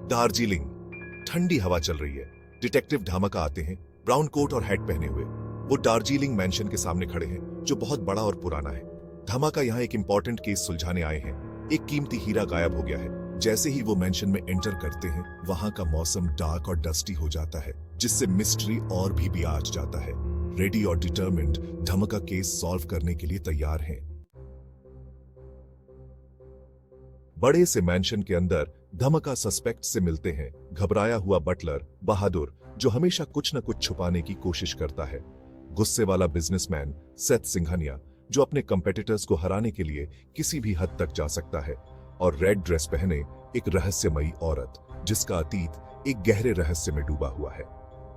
दार्जिलिंग। ठंडी हवा चल रही है। डिटेक्टिव धमाका आते हैं, ब्राउन कोट और हैट पहने हुए। वो दार्जिलिंग मैंशन के सामने खड़े हैं, जो बहुत बड़ा और पुराना है। धमाका यहाँ एक इंपॉर्टेंट केस सुलझाने आए हैं। एक कीमती हीरा गायब हो गया है। जैसे ही वो मैंशन में एंटर करते हैं, वहां का मौसम डार्क और डस्टी हो जाता है, जिससे मिस्ट्री और भी आज जाता है। रेडी और डिटर्मिन्ड, धमाका केस सॉल्व करने के लिए तैयार हैं। बड़े से मैंशन के अंदर धमाका सस्पेक्ट से मिलते हैं। घबराया हुआ बटलर बहादुर, जो हमेशा कुछ न कुछ छुपाने की कोशिश करता है। गुस्से वाला बिजनेसमैन सेथ सिंघानिया, जो अपने कंपेटिटर्स को हराने के लिए किसी भी हद तक जा सकता है। और रेड ड्रेस पहने एक रहस्यमयी औरत, जिसका अतीत एक गहरे रहस्य में डूबा हुआ है।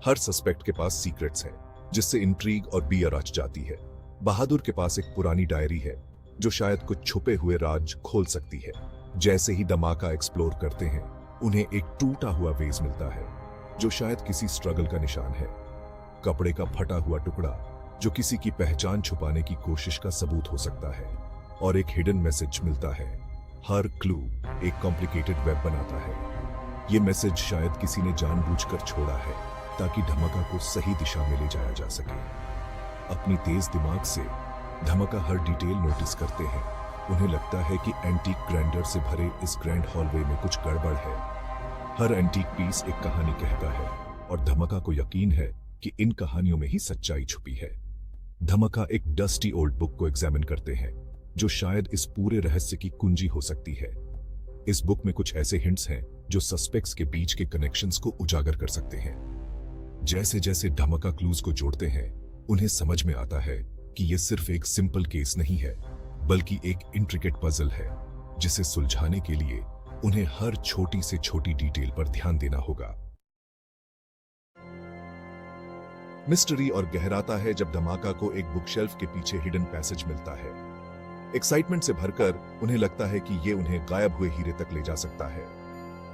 हर सस्पेक्ट के पास सीक्रेट्स हैं, जिससे इंट्रीग और बियर रच जाती है। बहादुर के पास एक पुरानी डायरी है, जो शायद कुछ छुपे हुए राज खोल सकती है। जैसे ही धमाका एक्सप्लोर करते हैं, उन्हें एक टूटा हुआ वेज मिलता है, जो शायद किसी स्ट्रगल का निशान है। कपड़े का फटा हुआ टुकड़ा, जो किसी की पहचान छुपाने की कोशिश का सबूत हो सकता है। और एक हिडन मैसेज मिलता है। हर क्लू एक कॉम्प्लिकेटेड वेब बनाता है। ये मैसेज शायद किसी ने जानबूझकर छोड़ा है, ताकि धमाका को सही दिशा में ले जाया जा सके। अपनी तेज दिमाग से धमाका हर डिटेल नोटिस करते हैं। उन्हें लगता है कि एंटीक ग्रैंडर से भरे इस ग्रैंड हॉलवे में कुछ गड़बड़ है। हर एंटीक पीस एक कहानी कहता है, और धमाका को यकीन है कि इन कहानियों में ही सच्चाई छुपी है। धमाका एक डस्टी ओल्ड बुक को एग्जामिन करते हैं, जो शायद इस पूरे रहस्य की कुंजी हो सकती है। इस बुक में कुछ ऐसे हिंट्स हैं जो सस्पेक्ट्स के बीच के कनेक्शंस को उजागर कर सकते हैं। जैसे जैसे धमाका क्लूज को जोड़ते हैं, उन्हें समझ में आता है कि यह सिर्फ एक सिंपल केस नहीं है, बल्कि एक इंट्रिकेट पजल है, जिसे सुलझाने के लिए उन्हें हर छोटी से छोटी डिटेल पर ध्यान देना होगा। मिस्ट्री और गहराता है जब धमाका को एक बुकशेल्फ के पीछे हिडन पैसेज मिलता है। एक्साइटमेंट से भरकर उन्हें लगता है कि यह उन्हें गायब हुए हीरे तक ले जा सकता है।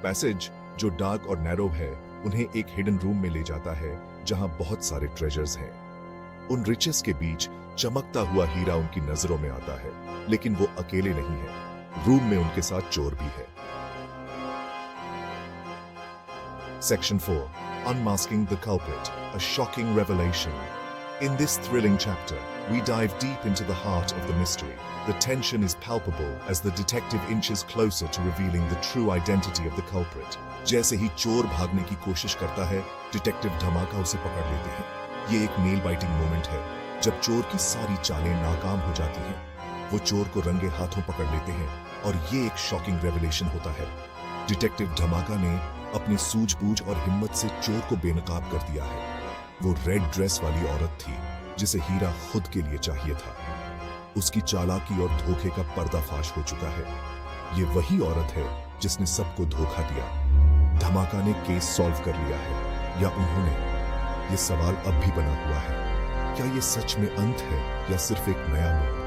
पैसेज, जो डार्क और नैरो है, उन्हें एक हिडन रूम में ले जाता है, जहां बहुत सारे ट्रेजर्स हैं। उन रिचेस के बीच चमकता हुआ हीरा उनकी नजरों में आता है, लेकिन वो अकेले नहीं है। रूम में उनके साथ चोर भी है। Section 4. Unmasking the Culprit, a shocking revelation. In this thrilling chapter, we dive deep into the heart of the mystery. The tension is palpable as the detective inches closer to revealing the true identity of the culprit. जैसे ही चोर भागने की कोशिश करता है, detective धमाका उसे पकड़ लेते हैं। ये एक नेल बाइटिंग मोमेंट है, जब चोर की सारी चालें नाकाम हो जाती हैं। वो चोर को रंगे हाथों पकड़ लेते हैं, और ये एक शॉकिंग रेवलेशन होता है। डिटेक्टिव धमाका ने अपनी सूझबूझ और हिम्मत से चोर को बेनकाब कर दिया है। वो रेड ड्रेस वाली औरत थी, जिसे हीरा खुद के लिए चाहिए था। उसकी चालाकी और धोखे का पर्दाफाश हो चुका है। ये वही औरत है जिसने सबको धोखा दिया। धमाका ने केस सॉल्व कर लिया है, या उन्होंने? ये सवाल अब भी बना हुआ है। क्या ये सच में अंत है, या सिर्फ एक नया मोड़?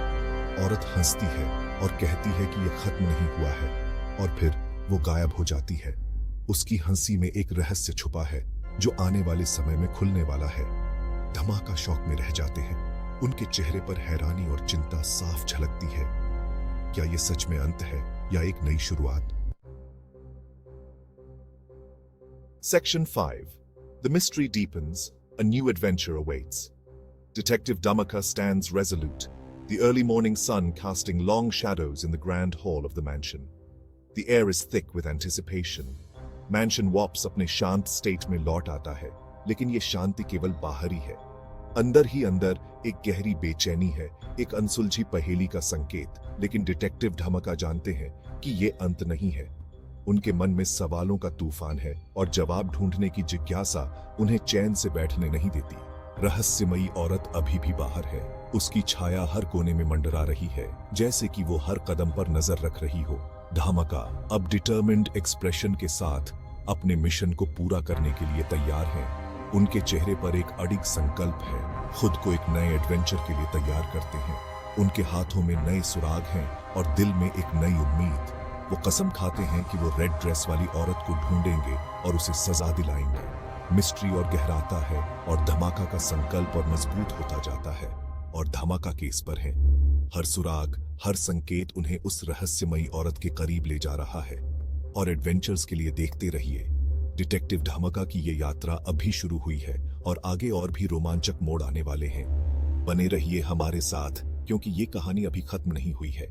औरत हंसती है और कहती है कि यह खत्म नहीं हुआ है, और फिर वो गायब हो जाती है। उसकी हंसी में एक रहस्य छुपा है, जो आने वाले समय में खुलने वाला है। धमाका शौक में रह जाते हैं। उनके चेहरे पर हैरानी और चिंता साफ झलकती है। क्या ये सच में अंत है, या एक नई शुरुआत? Section 5. The mystery deepens. A new adventure awaits. Detective Dhamaka stands resolute, the early morning sun casting long shadows in the grand hall of the mansion. The air is thick with anticipation. Mansion Wops अपने शांत state में लौट आता है, लेकिन ये शांति केवल बाहरी है। अंदर ही अंदर एक गहरी बेचैनी है, एक अनसुलझी पहेली का संकेत। लेकिन डिटेक्टिव धमाका जानते हैं कि ये अंत नहीं है। उनके मन में सवालों का तूफान है, और जवाब ढूंढने की जिज्ञासा उन्हें चैन से बैठने नहीं देती। रहस्यमयी औरत अभी भी बाहर है। उसकी छाया हर कोने में मंडरा रही है, जैसे कि वो हर कदम पर नजर रख रही हो। धमाका अब डिटर्मिन्ड एक्सप्रेशन के साथ अपने मिशन को पूरा करने के लिए तैयार हैं। उनके चेहरे पर एक अडिग संकल्प है। खुद को एक नए एडवेंचर के लिए तैयार करते हैं। उनके हाथों में नए सुराग हैं, और दिल में एक नई उम्मीद। वो कसम खाते हैं कि वो रेड ड्रेस वाली औरत को ढूंढेंगे और उसे सजा दिलाएंगे। मिस्ट्री और गहराता है, और धमाका का संकल्प और मजबूत होता जाता है। और धमाका केस पर है। हर सुराग, हर संकेत उन्हें उस रहस्यमयी औरत के करीब ले जा रहा है। और एडवेंचर्स के लिए देखते रहिए। डिटेक्टिव धमाका की ये यात्रा अभी शुरू हुई है और आगे और भी रोमांचक मोड़ आने वाले हैं। बने रहिए हमारे साथ क्योंकि ये कहानी अभी खत्म नहीं हुई है।